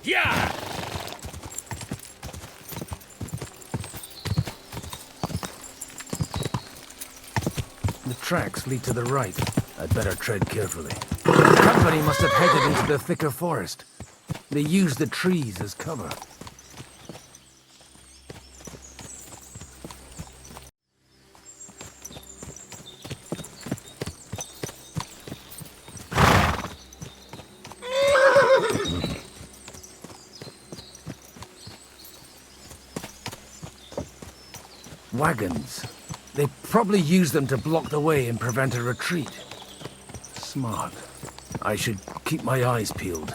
Yeah! The tracks lead to the right. I'd better tread carefully. The company must have headed into the thicker forest. They used the trees as cover. Wagons. They probably use them to block the way and prevent a retreat. Smart. I should keep my eyes peeled.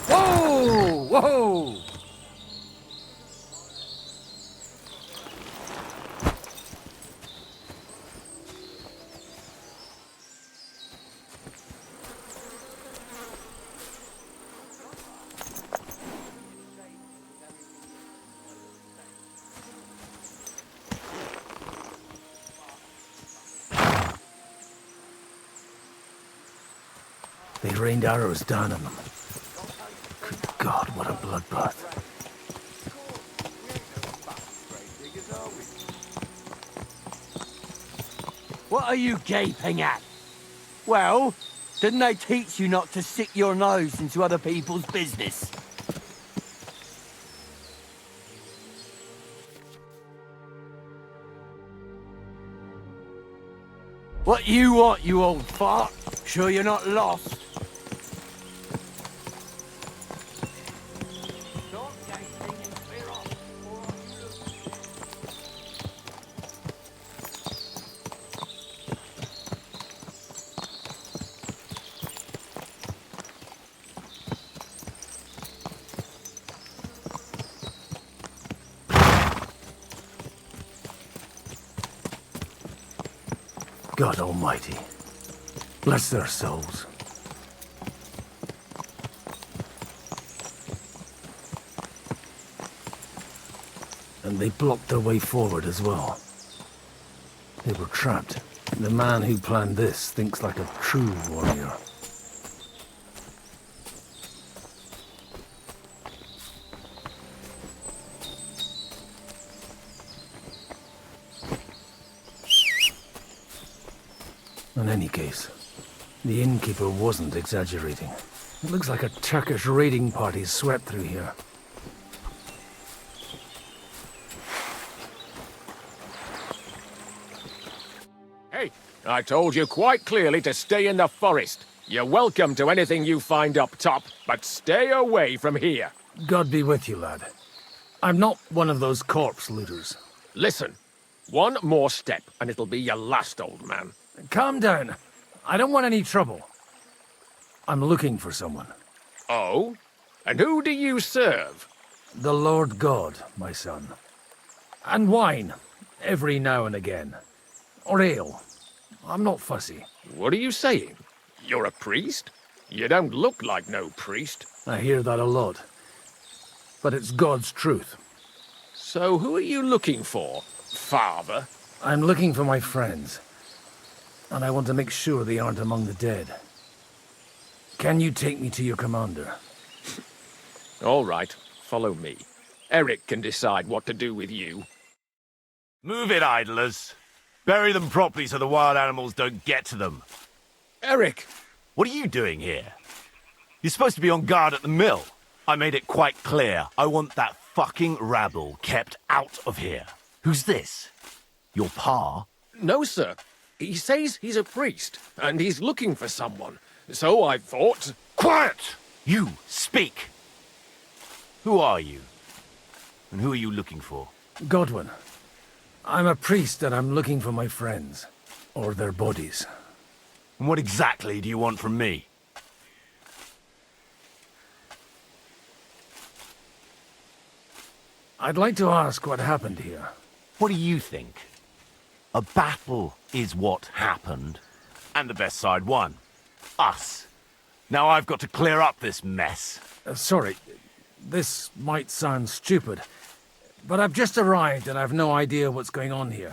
Whoa! Whoa! They rained arrows down on them. Good God, what a bloodbath. What are you gaping at? Well, didn't they teach you not to stick your nose into other people's business? What you want, you old fart? Sure you're not lost? God Almighty. Bless their souls. And they blocked their way forward as well. They were trapped. The man who planned this thinks like a true warrior. In any case, the innkeeper wasn't exaggerating. It looks like a Turkish raiding party swept through here. Hey, I told you quite clearly to stay in the forest. You're welcome to anything you find up top, but stay away from here. God be with you, lad. I'm not one of those corpse looters. Listen, one more step and it'll be your last, old man. Calm down. I don't want any trouble. I'm looking for someone. Oh? And who do you serve? The Lord God, my son. And wine, every now and again. Or ale. I'm not fussy. What are you saying? You're a priest? You don't look like no priest. I hear that a lot. But it's God's truth. So who are you looking for, father? I'm looking for my friends. And I want to make sure they aren't among the dead. Can you take me to your commander? All right, follow me. Eric can decide what to do with you. Move it, idlers. Bury them properly so the wild animals don't get to them. Eric! What are you doing here? You're supposed to be on guard at the mill. I made it quite clear. I want that fucking rabble kept out of here. Who's this? Your pa? No, sir. He says he's a priest, and he's looking for someone. So I thought... Quiet! You, speak! Who are you? And who are you looking for? Godwin. I'm a priest and I'm looking for my friends. Or their bodies. And what exactly do you want from me? I'd like to ask what happened here. What do you think? A battle is what happened, and the best side won. Us. Now I've got to clear up this mess. Sorry, this might sound stupid, but I've just arrived and I've no idea what's going on here.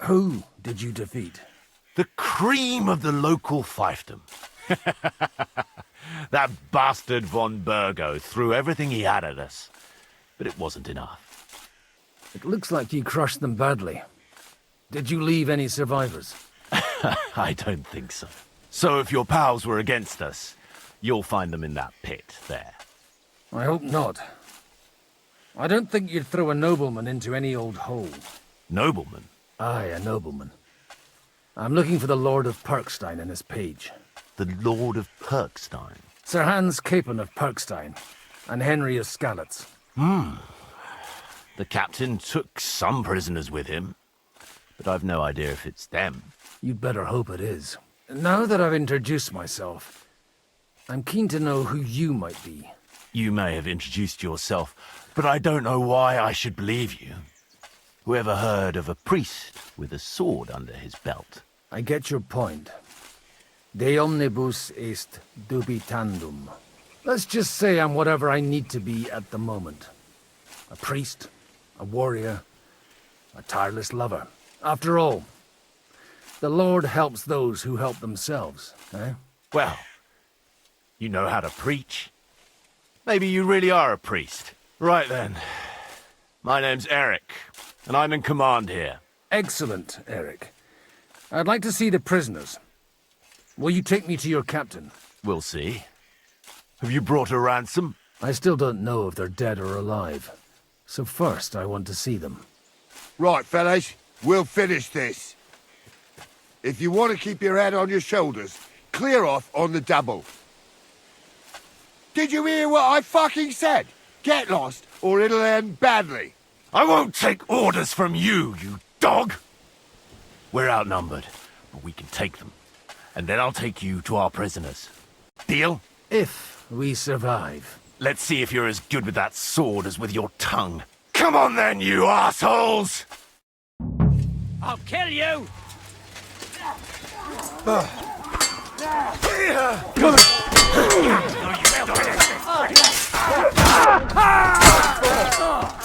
Who did you defeat? The cream of the local fiefdom. That bastard von Burgo threw everything he had at us, but it wasn't enough. It looks like you crushed them badly. Did you leave any survivors? I don't think so. So if your pals were against us, you'll find them in that pit there. I hope not. I don't think you'd throw a nobleman into any old hole. Nobleman? Aye, a nobleman. I'm looking for the Lord of Perkstein and his page. The Lord of Perkstein? Sir Hans Capon of Perkstein, and Henry of Skalitz. The captain took some prisoners with him, but I've no idea if it's them. You'd better hope it is. Now that I've introduced myself, I'm keen to know who you might be. You may have introduced yourself, but I don't know why I should believe you. Whoever heard of a priest with a sword under his belt? I get your point. De omnibus est dubitandum. Let's just say I'm whatever I need to be at the moment. A priest, a warrior, a tireless lover. After all, the Lord helps those who help themselves, eh? Well, you know how to preach. Maybe you really are a priest. Right then. My name's Eric, and I'm in command here. Excellent, Eric. I'd like to see the prisoners. Will you take me to your captain? We'll see. Have you brought a ransom? I still don't know if they're dead or alive. So first, I want to see them. Right, fellas, we'll finish this. If you want to keep your head on your shoulders, clear off on the double. Did you hear what I fucking said? Get lost, or it'll end badly. I won't take orders from you, you dog! We're outnumbered, but we can take them. And then I'll take you to our prisoners. Deal? If we survive. Let's see if you're as good with that sword as with your tongue. Come on then, you assholes! I'll kill you!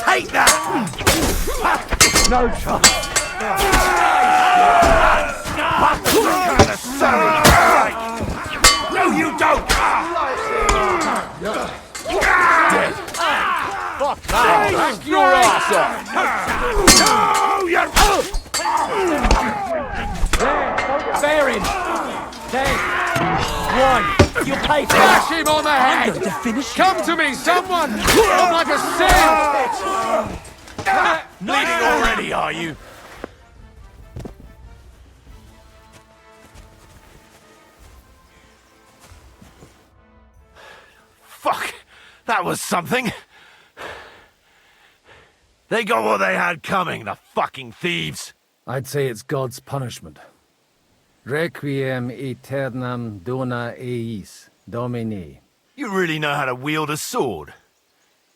Take that! No chance. No, you don't! Fuck that! Back your ass up! No, you... Bear him! 10, 1, you pay for Bash that! him on the head! I'm going to finish Come to me, someone! I'm like a sieve! Bleeding already, are you? Fuck! That was something! They got what they had coming, the fucking thieves! I'd say it's God's punishment. Requiem aeternam dona eis, Domine. You really know how to wield a sword.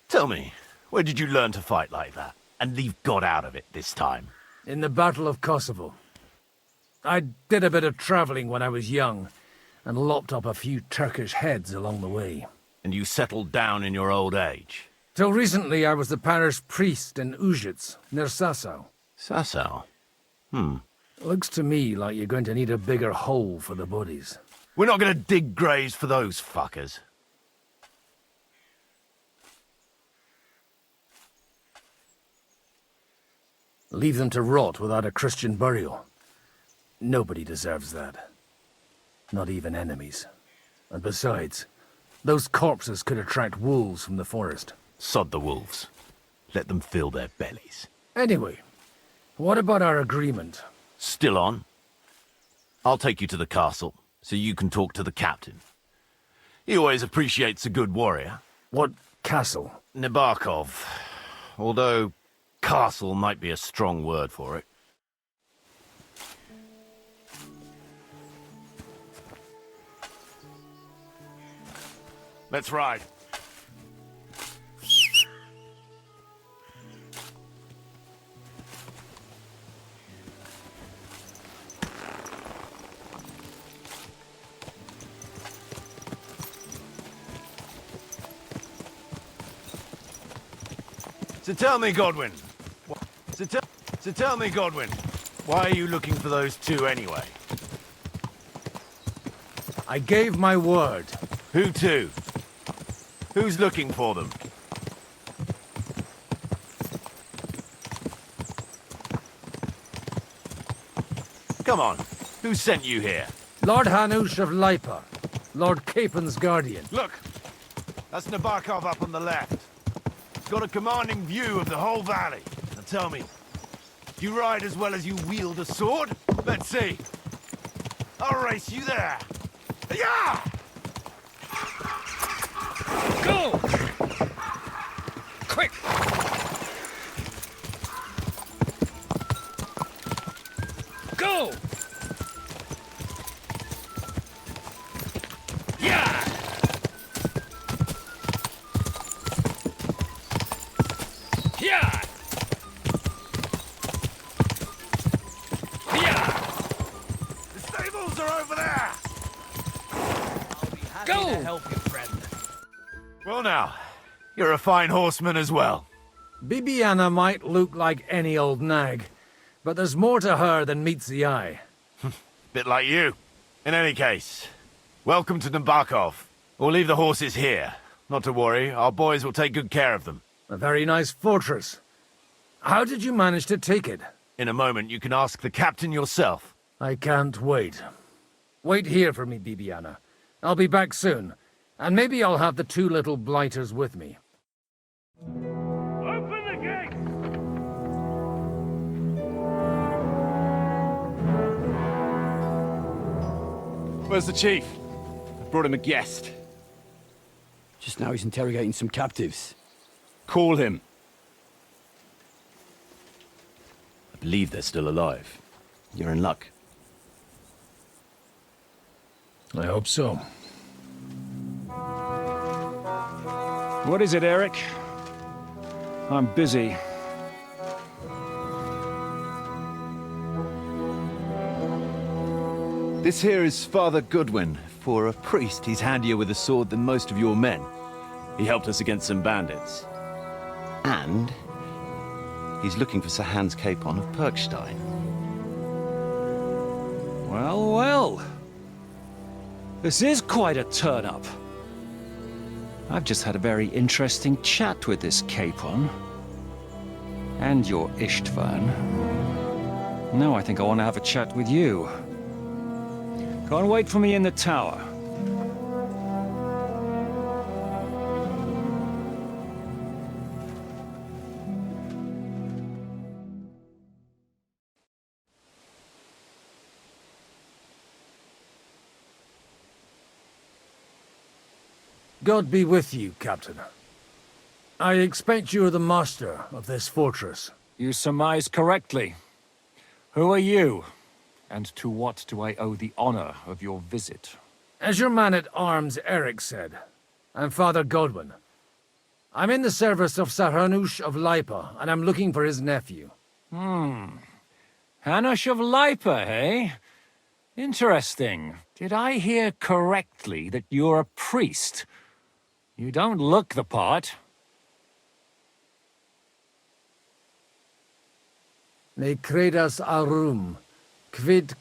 Tell me, where did you learn to fight like that? And leave God out of it this time? In the Battle of Kosovo. I did a bit of traveling when I was young, and lopped up a few Turkish heads along the way. And you settled down in your old age? Till recently I was the parish priest in Ujits, near Sasau. Sasau? Looks to me like you're going to need a bigger hole for the bodies. We're not going to dig graves for those fuckers. Leave them to rot without a Christian burial. Nobody deserves that. Not even enemies. And besides, those corpses could attract wolves from the forest. Sod the wolves. Let them fill their bellies. Anyway, what about our agreement? Still on? I'll take you to the castle, so you can talk to the captain. He always appreciates a good warrior. What castle? Nabokov. Although, castle might be a strong word for it. Let's ride. So tell me, Godwin. So tell me, Godwin. Why are you looking for those two anyway? I gave my word. Who to? Who's looking for them? Come on, who sent you here? Lord Hanush of Lipa, Lord Capen's guardian. Look, that's Nabokov up on the left. He's got a commanding view of the whole valley. Now tell me, do you ride as well as you wield a sword? Let's see. I'll race you there. Yeah! Go! Quick! Go! Yeah! Yeah! Yeah! The stables are over there! Go! Help you, friend. Well now, you're a fine horseman as well. Bibiana might look like any old nag, but there's more to her than meets the eye. Bit like you. In any case, welcome to Nabokov. We'll leave the horses here. Not to worry, our boys will take good care of them. A very nice fortress. How did you manage to take it? In a moment, you can ask the captain yourself. I can't wait. Wait here for me, Bibiana. I'll be back soon, and maybe I'll have the two little blighters with me. Open the gate! Where's the chief? I brought him a guest. Just now he's interrogating some captives. Call him. I believe they're still alive. You're in luck. I hope so. What is it, Eric? I'm busy. This here is Father Goodwin. For a priest, he's handier with a sword than most of your men. He helped us against some bandits. And he's looking for Sir Hans Capon of Perkstein. Well, well. This is quite a turn-up. I've just had a very interesting chat with this Capon. And your Ishtvan. Now I think I want to have a chat with you. Go and wait for me in the tower. God be with you, Captain. I expect you are the master of this fortress. You surmise correctly. Who are you? And to what do I owe the honor of your visit? As your man-at-arms Eric said, I'm Father Godwin. I'm in the service of Saranush of Lipa, and I'm looking for his nephew. Hanush of Lipa, eh? Interesting. Did I hear correctly that you're a priest? You don't look the part. Ne credas aurum, quid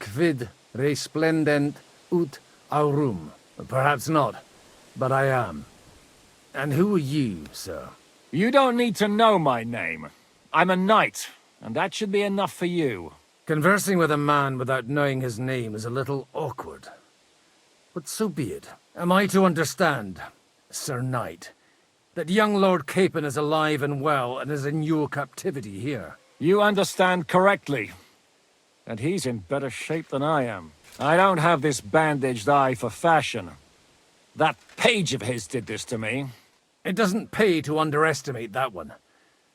resplendent ut aurum. Perhaps not, but I am. And who are you, sir? You don't need to know my name. I'm a knight, and that should be enough for you. Conversing with a man without knowing his name is a little awkward. But so be it. Am I to understand, Sir Knight, that young Lord Capon is alive and well and is in your captivity here? You understand correctly. And he's in better shape than I am. I don't have this bandaged eye for fashion. That page of his did this to me. It doesn't pay to underestimate that one.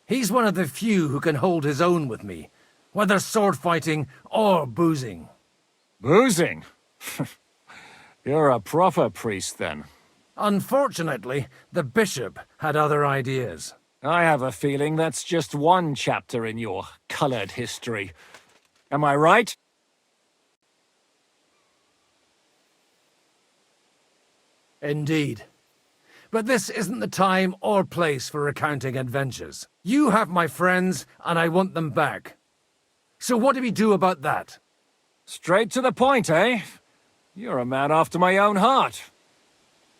He's one of the few who can hold his own with me, whether sword fighting or boozing. Boozing? You're a proper priest, then. Unfortunately, the bishop had other ideas. I have a feeling that's just one chapter in your colored history. Am I right? Indeed. But this isn't the time or place for recounting adventures. You have my friends, and I want them back. So what do we do about that? Straight to the point, eh? You're a man after my own heart.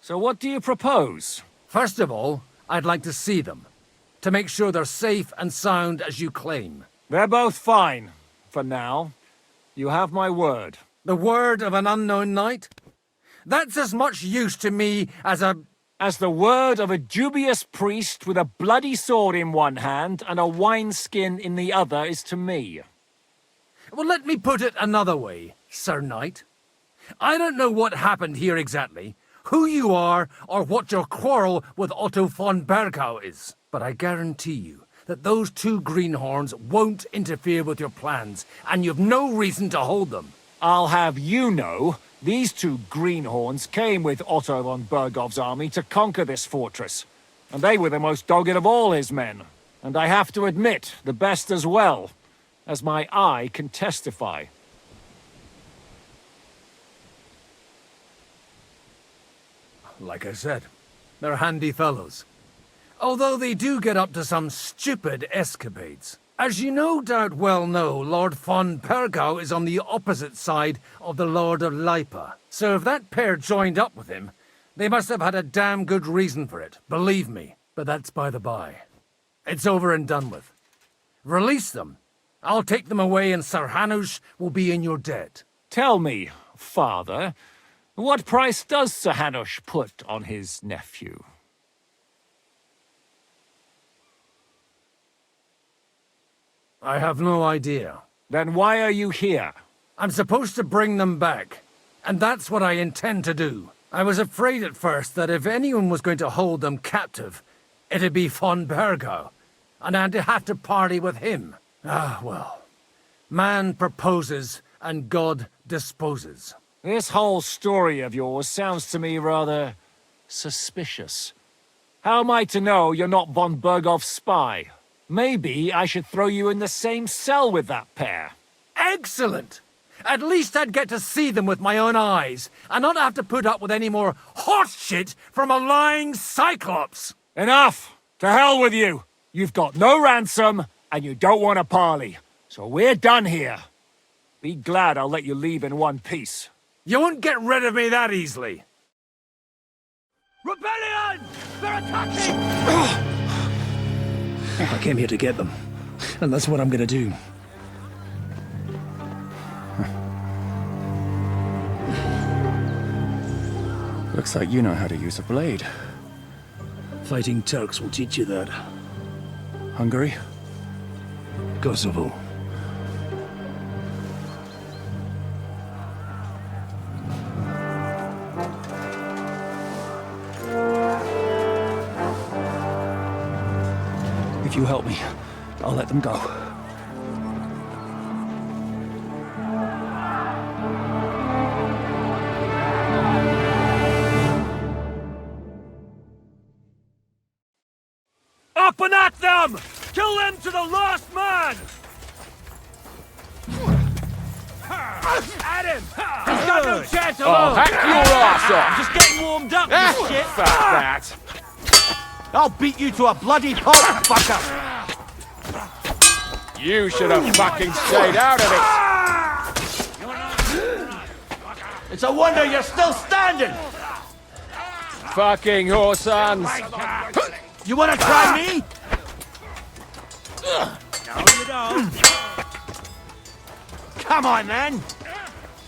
So what do you propose? First of all, I'd like to see them, to make sure they're safe and sound as you claim. They're both fine, for now. You have my word. The word of an unknown knight? That's as much use to me as the word of a dubious priest with a bloody sword in one hand and a wineskin in the other is to me. Well, let me put it another way, Sir Knight. I don't know what happened here exactly, who you are, or what your quarrel with Otto von Bergau is. But I guarantee you that those two greenhorns won't interfere with your plans, and you've no reason to hold them. I'll have you know, these two greenhorns came with Otto von Bergau's army to conquer this fortress. And they were the most dogged of all his men. And I have to admit, the best as well, as my eye can testify. Like I said, they're handy fellows. Although they do get up to some stupid escapades. As you no doubt well know, Lord von Bergau is on the opposite side of the Lord of Lipa. So if that pair joined up with him, they must have had a damn good reason for it, believe me. But that's by the by. It's over and done with. Release them. I'll take them away and Sir Hanush will be in your debt. Tell me, father, what price does Sir Hanush put on his nephew? I have no idea. Then why are you here? I'm supposed to bring them back, and that's what I intend to do. I was afraid at first that if anyone was going to hold them captive, it'd be von Bergau, and I'd have to party with him. Ah, well. Man proposes, and God disposes. This whole story of yours sounds to me rather suspicious. How am I to know you're not von Bergau's spy? Maybe I should throw you in the same cell with that pair. Excellent! At least I'd get to see them with my own eyes, and not have to put up with any more horse shit from a lying cyclops! Enough! To hell with you! You've got no ransom, and you don't want a parley. So we're done here. Be glad I'll let you leave in one piece. You won't get rid of me that easily. Rebellion! They're attacking! I came here to get them, and that's what I'm gonna do. Looks like you know how to use a blade. Fighting Turks will teach you that. Hungary? Kosovo. If you help me, I'll let them go. Up and at them! Kill them to the last man! At him! He's got no chance of I'll hack your ass off! Just getting warmed up, you shit! Fuck that! I'll beat you to a bloody pulp, fucker! You should have fucking stayed out of it! It's a wonder you're still standing! Fucking horsans! You wanna try me? No, you don't. Come on, then!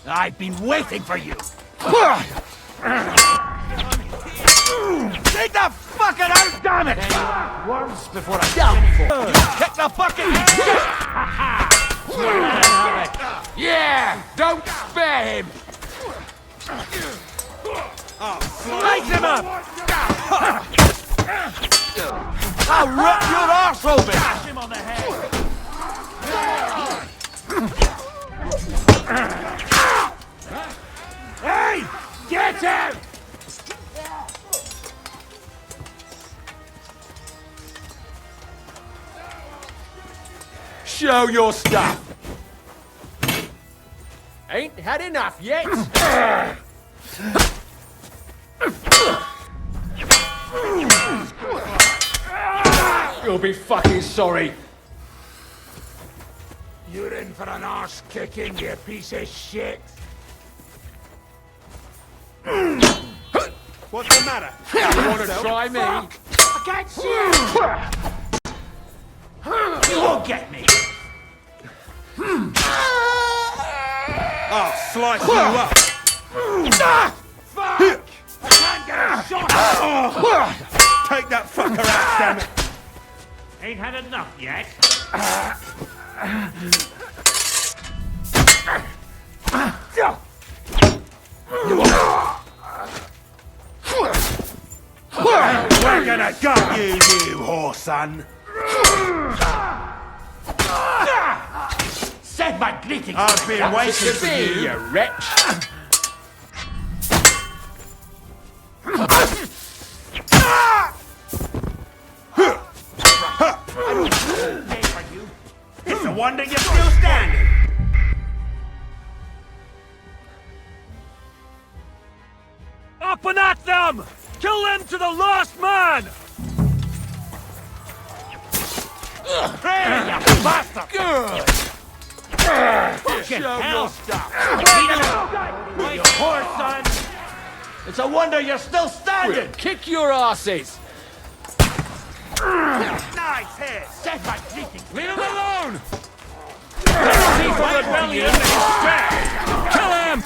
I've been waiting for you! Take the fucking out, damn it! Once before I down for. Kick the fucking shit! Yeah! Don't spare him! Light him up! I'll rip your arse open! Bash him on the head! Hey! Get him! Show your stuff! Ain't had enough yet? You'll be fucking sorry. You're in for an arse kicking, you piece of shit. What's the matter? You want to try me? Against you! You won't get me! I'll slice you up. Fuck! I can't get a shot! Take that fucker out, damn it. Ain't had enough yet. We're gonna gut you, you whore son. Send my greetings. I've been waiting for See you. you, wretch. It's a wonder you're still standing. Up and at them! Kill them to the last man! Hey, you bastard! Good! Fucking hell! You poor son! It's a wonder you're still standing! Kick your asses! Nice hit. Send my greetings. Leave him alone! See for rebellion instead! Kill him!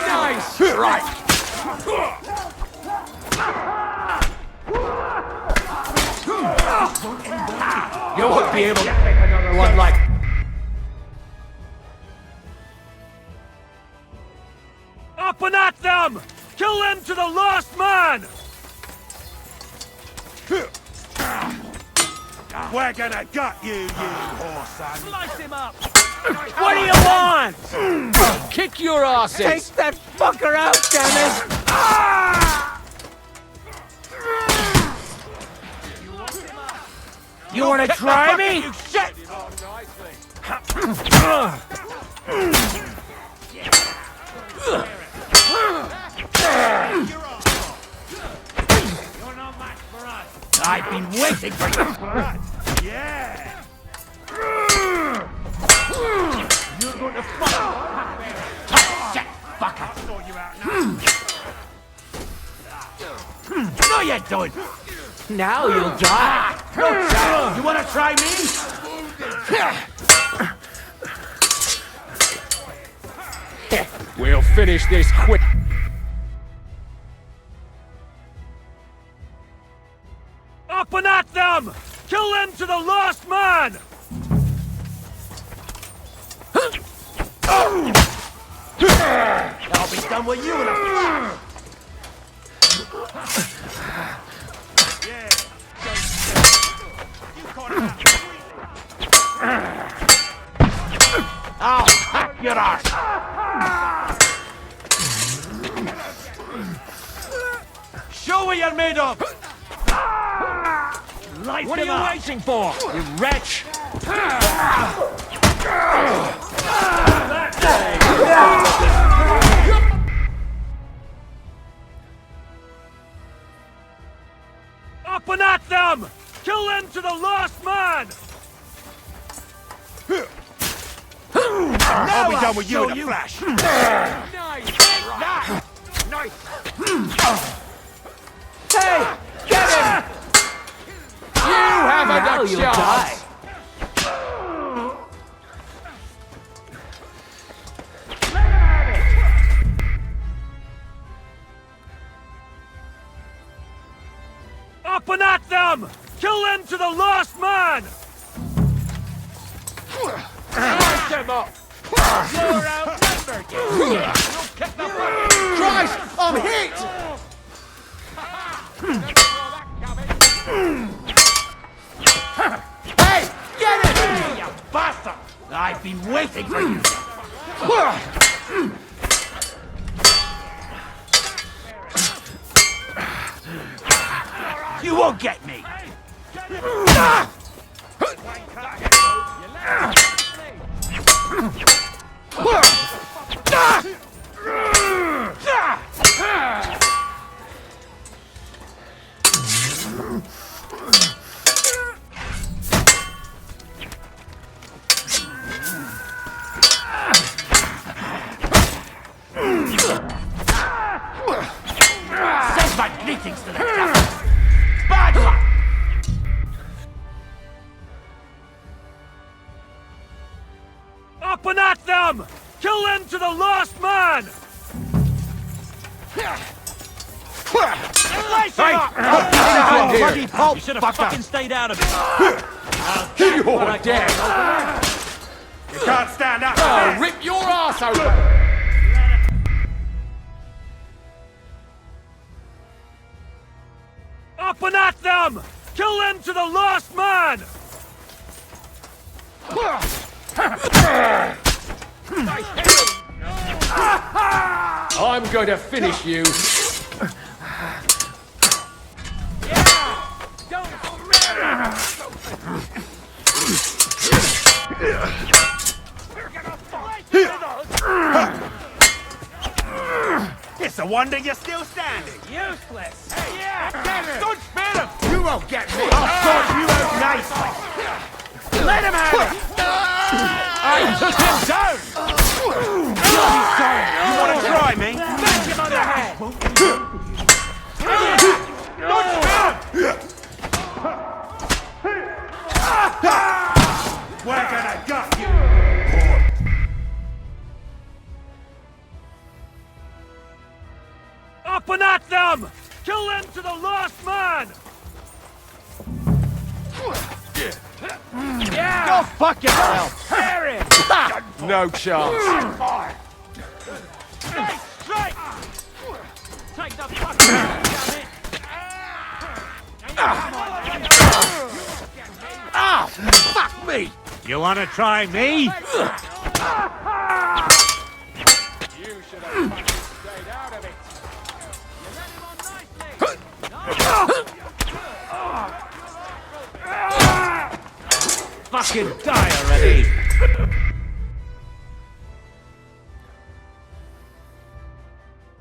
Nice strike! You won't be able to make another one like... Up and at them! Kill them to the last man! We're gonna gut you, you whore son. Slice him up! What do you want? Kick your asses! Take that fucker out, damn it! You wanna try me? You shit! I've been waiting for you! Yeah. You're going to fuck! Shit, fucker! Sort you out now. No, you don't! Now you'll die! No chance! You wanna try me? We'll finish this quick. Up and at them! Kill them to the last man! I'll be done with you in a flash! Yeah. You caught him out. I'll hack your ass! Show what you're made of! What are you waiting for, you wretch? Up and at them! Kill them to the last man! I'll be done with you in a flash. Nice! Nice! Hey! Get him! You haven't Now a you'll chance! die! Up and at them! Kill them to the last man! Slice them up! You're outnumbered! You'll kick the bucket! Christ, I'm hit! Hey! Get him! You bastard! I've been waiting for you! You won't get me! Up and at them! Kill them to the last man! Bloody pulp! You should have fucking stayed out of it. You're dead! You can't stand up. I'll rip your ass open! Up and at them! Kill them to the last man! I'm going to finish you. It's a wonder you're still standing. Useless! Don't spare him! You won't get me! I'll sort you out nicely! Let him have it! I took him down! You want to try me? Smash him on the head! Don't spare him! We're gonna gut you! Up and at them! Kill them to the last man! Go fuck yourself! No chance. Straight! Take the fucking Fuck me! You wanna try me? You should have fucking stayed out of it. fucking die already!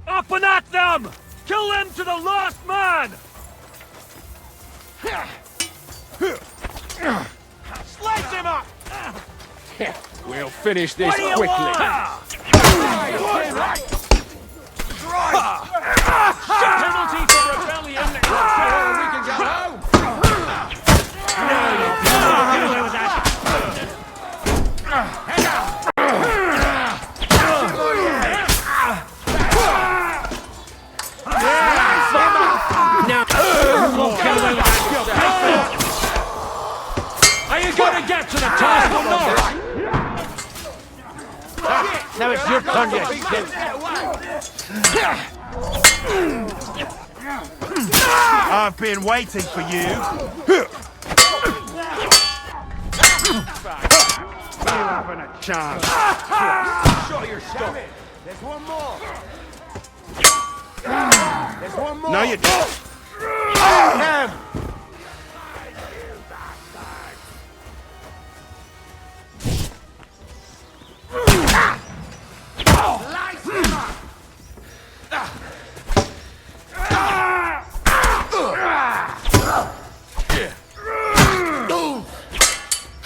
Up and at them! Kill them to the last man! Slice him up! We'll finish this What do you quickly. want? Penalty for rebellion. We can go home. Are you going to get to the task or not? Now it's your turn, you shit. I've been waiting for you. You haven't a chance. Show your stuff. There's one more. There's one more. No, you don't.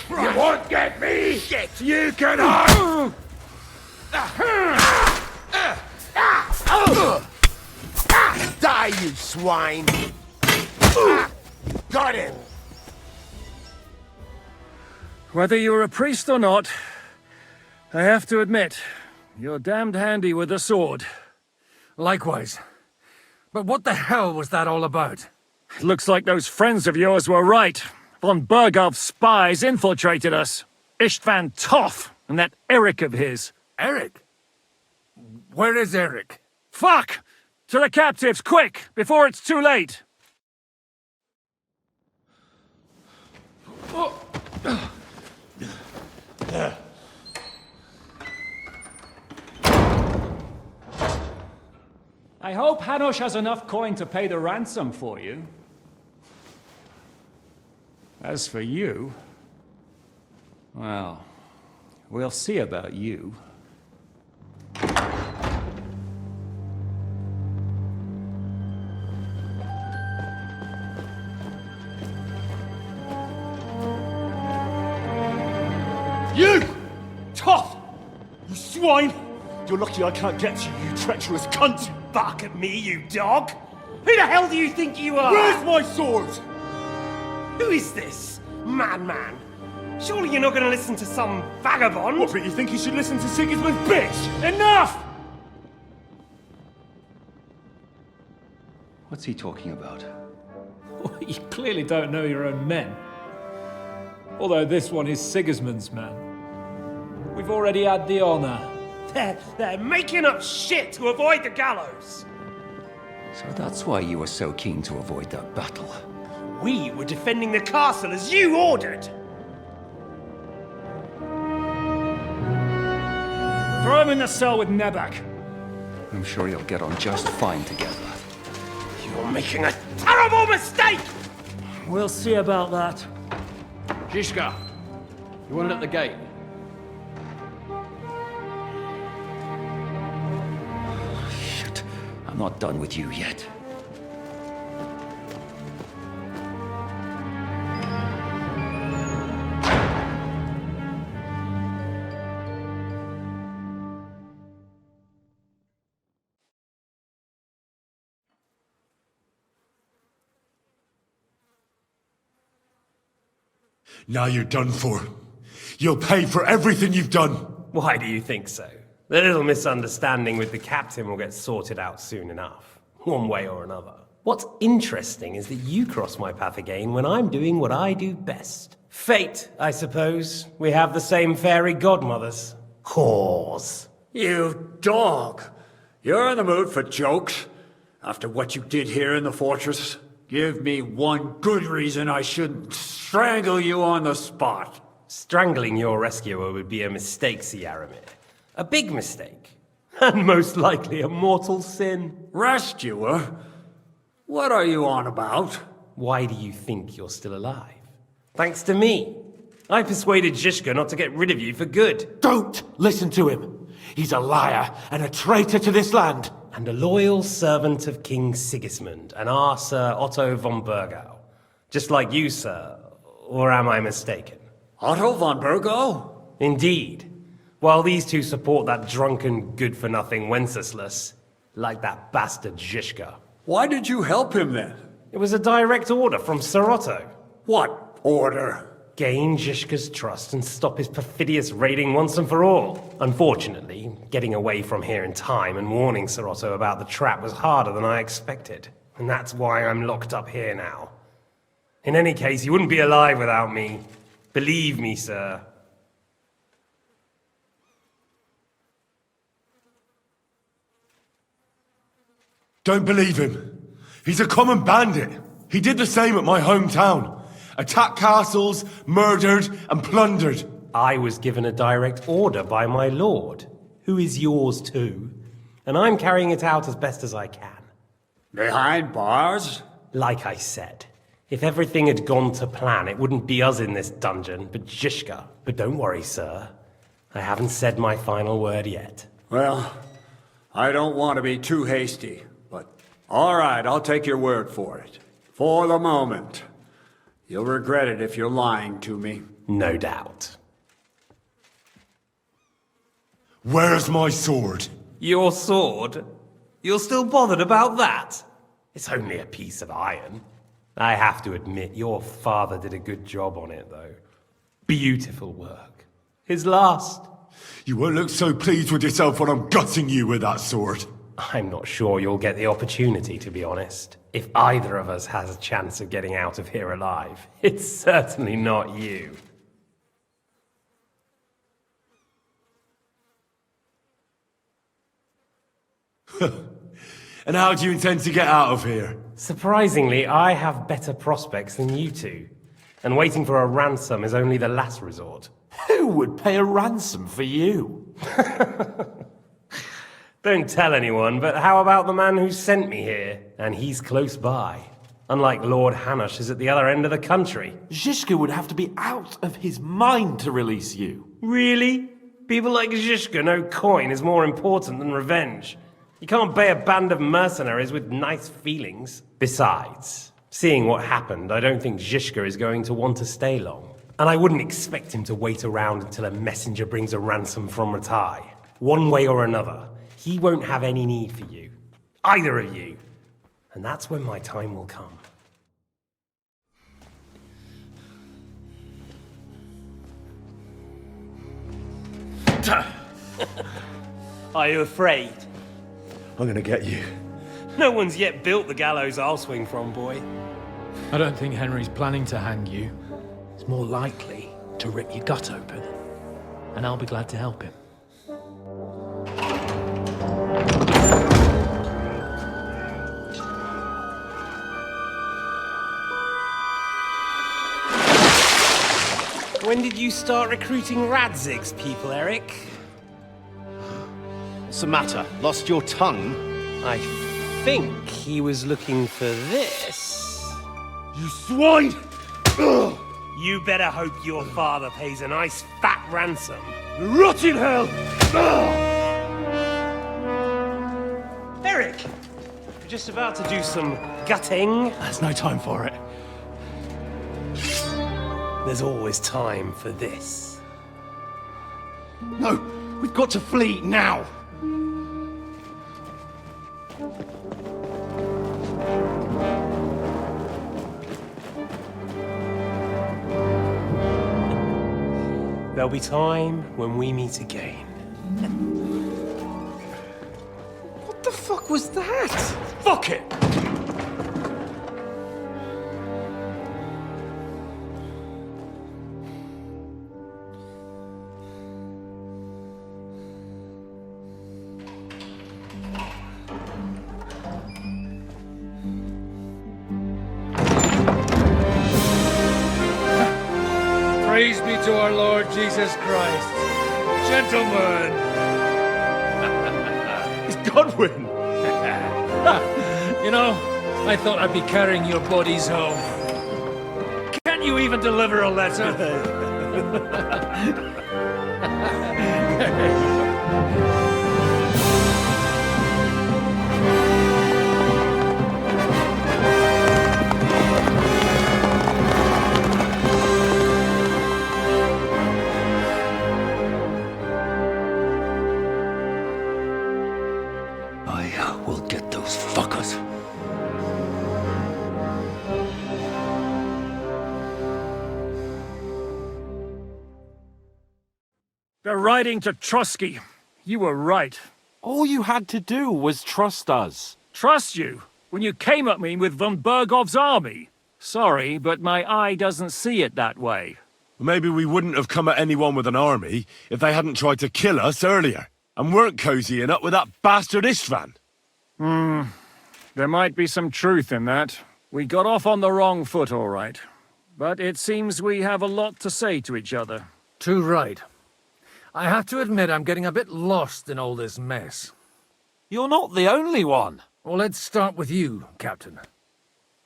You won't get me! Shit! You can hide! Die, you swine! Got him! Whether you're a priest or not, I have to admit, you're damned handy with a sword. Likewise. But what the hell was that all about? Looks like those friends of yours were right. Von Berghoff's spies infiltrated us. Istvan Toth and that Eric of his. Eric? Where is Eric? Fuck! To the captives, quick, before it's too late! I hope Hanush has enough coin to pay the ransom for you. As for you, well, we'll see about you. You! Tough! You swine! You're lucky I can't get you, you treacherous cunt! Bark at me, you dog! Who the hell do you think you are? Where's my sword? Who is this? Man. Surely you're not going to listen to some vagabond? What, but you think you should listen to Sigismund's bitch? Enough! What's he talking about? Well, you clearly don't know your own men. Although this one is Sigismund's man. We've already had the honor. They're making up shit to avoid the gallows. So that's why you were so keen to avoid that battle. We were defending the castle as you ordered. Throw him in the cell with Nebak. I'm sure you'll get on just fine together. You're making a terrible mistake! We'll see about that. Zizka, you want it at the gate? Shit, I'm not done with you yet. Now you're done for. You'll pay for everything you've done. Why do you think so? The little misunderstanding with the captain will get sorted out soon enough, one way or another. What's interesting is that you cross my path again when I'm doing what I do best. Fate, I suppose. We have the same fairy godmothers. Whores. You dog! You're in the mood for jokes? After what you did here in the fortress? Give me one good reason I shouldn't strangle you on the spot. Strangling your rescuer would be a mistake, Yaramir. A big mistake. And most likely a mortal sin. Rescuer? What are you on about? Why do you think you're still alive? Thanks to me. I persuaded Zizka not to get rid of you for good. Don't listen to him. He's a liar and a traitor to this land. And a loyal servant of King Sigismund and our Sir Otto von Burgau. Just like you, sir. Or am I mistaken? Otto von Burgau? Indeed. While these two support that drunken, good-for-nothing Wenceslas, like that bastard Zizka. Why did you help him then? It was a direct order from Sir Otto. What order? Gain Zizka's trust and stop his perfidious raiding once and for all. Unfortunately, getting away from here in time and warning Sir Otto about the trap was harder than I expected. And that's why I'm locked up here now. In any case, you wouldn't be alive without me. Believe me, sir. Don't believe him. He's a common bandit. He did the same at my hometown. Attacked castles, murdered, and plundered. I was given a direct order by my lord, who is yours too, and I'm carrying it out as best as I can. Behind bars? Like I said, if everything had gone to plan, it wouldn't be us in this dungeon, but Zizka. But don't worry, sir. I haven't said my final word yet. Well, I don't want to be too hasty, but all right, I'll take your word for it. For the moment. You'll regret it if you're lying to me. No doubt. Where's my sword? Your sword? You're still bothered about that? It's only a piece of iron. I have to admit, your father did a good job on it, though. Beautiful work. His last. You won't look so pleased with yourself when I'm gutting you with that sword. I'm not sure you'll get the opportunity, to be honest. If either of us has a chance of getting out of here alive, it's certainly not you. And how do you intend to get out of here? Surprisingly, I have better prospects than you two. And waiting for a ransom is only the last resort. Who would pay a ransom for you? Don't tell anyone, but how about the man who sent me here? And he's close by. Unlike Lord Hanush is at the other end of the country. Zizka would have to be out of his mind to release you. Really? People like Zizka know coin is more important than revenge. You can't pay a band of mercenaries with nice feelings. Besides, seeing what happened, I don't think Zizka is going to want to stay long. And I wouldn't expect him to wait around until a messenger brings a ransom from Ratai. One way or another, he won't have any need for you. Either of you. And that's when my time will come. Are you afraid? I'm gonna get you. No one's yet built the gallows I'll swing from, boy. I don't think Henry's planning to hang you. It's more likely to rip your gut open. And I'll be glad to help him. When did you start recruiting Radzig's people, Eric? What's the matter? Lost your tongue? I think he was looking for this. You swine! Ugh. You better hope your father pays a nice fat ransom. Rot in hell! Ugh. Eric! We're just about to do some gutting. There's no time for it. There's always time for this. No, we've got to flee now! There'll be time when we meet again. What the fuck was that? Fuck it! Praise be to our Lord Jesus Christ. Gentlemen! It's Godwin! You know, I thought I'd be carrying your bodies home. Can't you even deliver a letter? I will get those fuckers. They're riding to Trotsky. You were right. All you had to do was trust us. Trust you? When you came at me with von Bergov's army? Sorry, but my eye doesn't see it that way. Maybe we wouldn't have come at anyone with an army if they hadn't tried to kill us earlier, and weren't cozying up with that bastard Istvan. There might be some truth in that. We got off on the wrong foot, all right. But it seems we have a lot to say to each other. Too right. I have to admit I'm getting a bit lost in all this mess. You're not the only one. Well, let's start with you, Captain.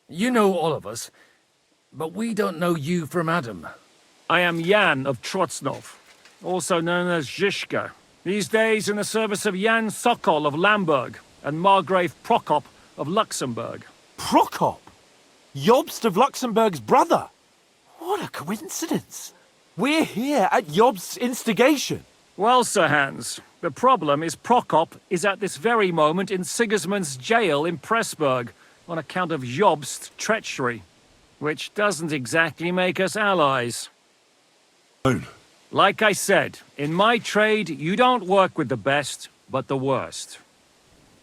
You know all of us, but we don't know you from Adam. I am Jan of Trotsnov, also known as Zhishka. These days in the service of Jan Sokol of Lamberg and Margrave Prokop of Luxembourg. Prokop? Jobst of Luxembourg's brother? What a coincidence. We're here at Jobst's instigation. Well, Sir Hans, the problem is Prokop is at this very moment in Sigismund's jail in Pressburg on account of Jobst's treachery, which doesn't exactly make us allies. Like I said, in my trade, you don't work with the best, but the worst.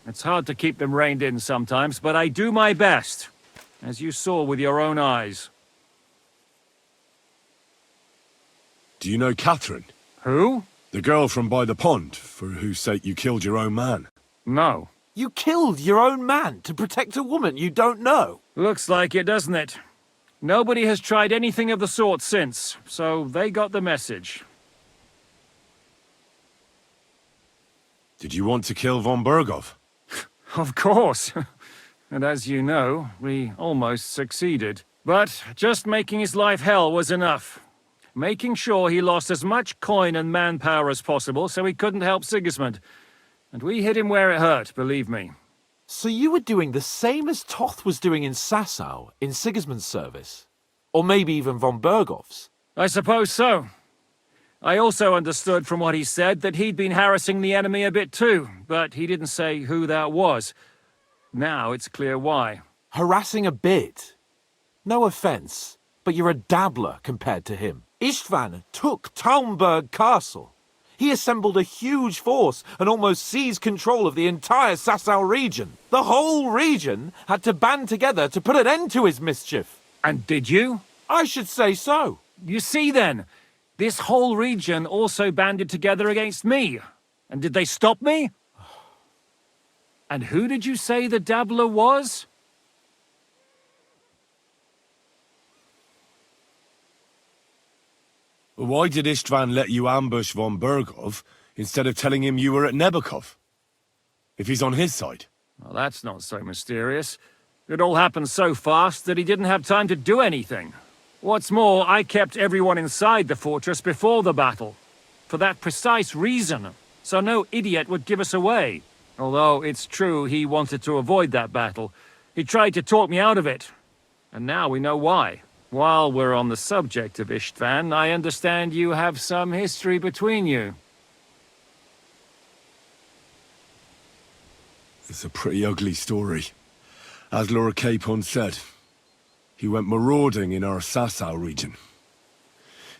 It's hard to keep them reined in sometimes, but I do my best, as you saw with your own eyes. Do you know Catherine? Who? The girl from by the pond, for whose sake you killed your own man. No. You killed your own man to protect a woman you don't know. Looks like it, doesn't it? Nobody has tried anything of the sort since, so they got the message. Did you want to kill von Bergov? Of course. And as you know, we almost succeeded. But just making his life hell was enough. Making sure he lost as much coin and manpower as possible so he couldn't help Sigismund. And we hit him where it hurt, believe me. So you were doing the same as Toth was doing in Sasau, in Sigismund's service? Or maybe even von Bergov's? I suppose so. I also understood from what he said that he'd been harassing the enemy a bit too, but he didn't say who that was. Now it's clear why. Harassing a bit? No offense, but you're a dabbler compared to him. Istvan took Talmberg Castle. He assembled a huge force and almost seized control of the entire Sasau region. The whole region had to band together to put an end to his mischief. And did you? I should say so. You see then, this whole region also banded together against me. And did they stop me? And who did you say the dabbler was? Why did Istvan let you ambush von Bergov instead of telling him you were at Nebukov? If he's on his side. Well, that's not so mysterious. It all happened so fast that he didn't have time to do anything. What's more, I kept everyone inside the fortress before the battle. For that precise reason. So no idiot would give us away. Although it's true he wanted to avoid that battle. He tried to talk me out of it. And now we know why. While we're on the subject of Istvan, I understand you have some history between you. It's a pretty ugly story. As Lord Capon said, he went marauding in our Sasau region.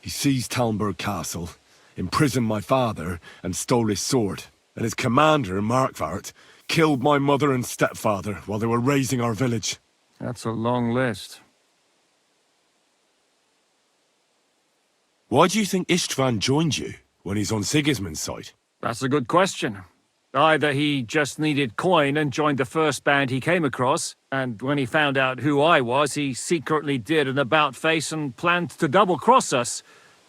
He seized Talmberg Castle, imprisoned my father, and stole his sword. And his commander, Markvart, killed my mother and stepfather while they were raising our village. That's a long list. Why do you think Istvan joined you when he's on Sigismund's side? That's a good question. Either he just needed coin and joined the first band he came across, and when he found out who I was, he secretly did an about-face and planned to double-cross us.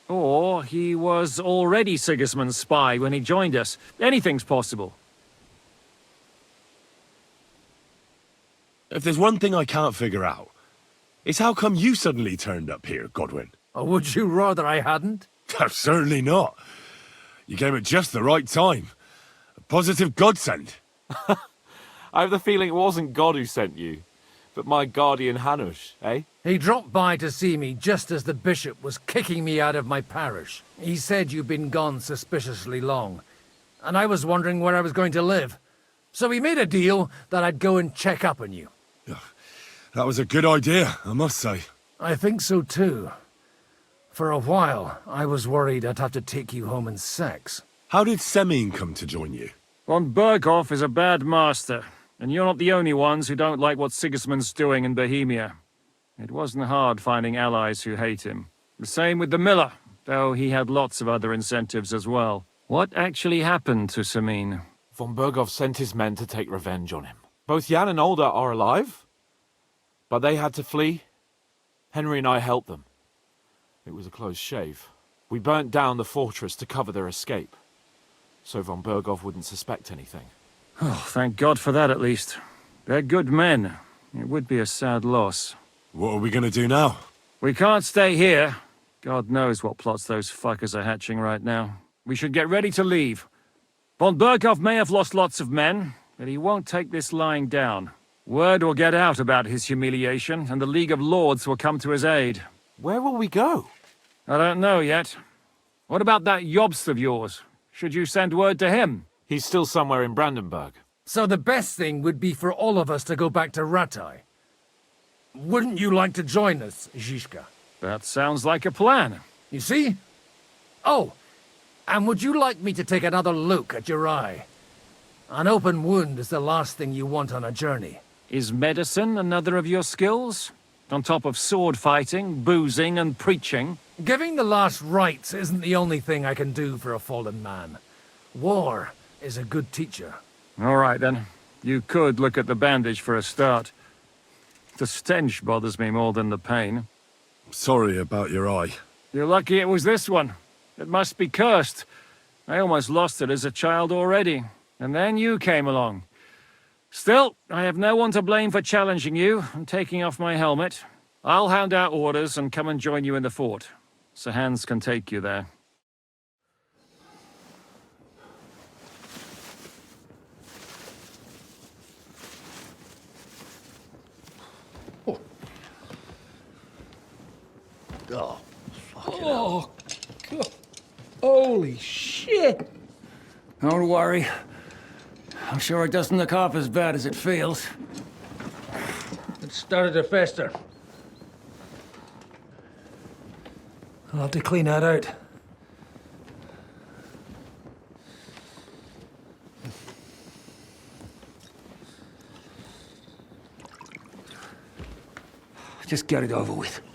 Or he was already Sigismund's spy when he joined us. Anything's possible. If there's one thing I can't figure out, it's how come you suddenly turned up here, Godwin? Or would you rather I hadn't? Certainly not. You came at just the right time. A positive godsend. I have the feeling it wasn't God who sent you, but my guardian Hanush, eh? He dropped by to see me just as the bishop was kicking me out of my parish. He said you'd been gone suspiciously long, and I was wondering where I was going to live. So we made a deal that I'd go and check up on you. That was a good idea, I must say. I think so too. For a while, I was worried I'd have to take you home in sex. How did Semyon come to join you? Von Berghoff is a bad master, and you're not the only ones who don't like what Sigismund's doing in Bohemia. It wasn't hard finding allies who hate him. The same with the miller, though he had lots of other incentives as well. What actually happened to Semyon? Von Berghoff sent his men to take revenge on him. Both Jan and Olda are alive, but they had to flee. Henry and I helped them. It was a close shave. We burnt down the fortress to cover their escape, so von Berghoff wouldn't suspect anything. Oh, thank God for that at least. They're good men. It would be a sad loss. What are we gonna do now? We can't stay here. God knows what plots those fuckers are hatching right now. We should get ready to leave. Von Berghoff may have lost lots of men, but he won't take this lying down. Word will get out about his humiliation, and the League of Lords will come to his aid. Where will we go? I don't know yet. What about that Jobst of yours? Should you send word to him? He's still somewhere in Brandenburg. So the best thing would be for all of us to go back to Ratai. Wouldn't you like to join us, Zizka? That sounds like a plan. You see? Oh, and would you like me to take another look at your eye? An open wound is the last thing you want on a journey. Is medicine another of your skills? On top of sword fighting, boozing, and preaching? Giving the last rites isn't the only thing I can do for a fallen man. War is a good teacher. All right, then. You could look at the bandage for a start. The stench bothers me more than the pain. Sorry about your eye. You're lucky it was this one. It must be cursed. I almost lost it as a child already. And then you came along. Still, I have no one to blame for challenging you and taking off my helmet. I'll hand out orders and come and join you in the fort. Sir Hans can take you there. Oh, fucking hell. God. Holy shit! Don't worry. I'm sure it doesn't look half as bad as it feels. It started to fester. I'll have to clean that out. Just get it over with.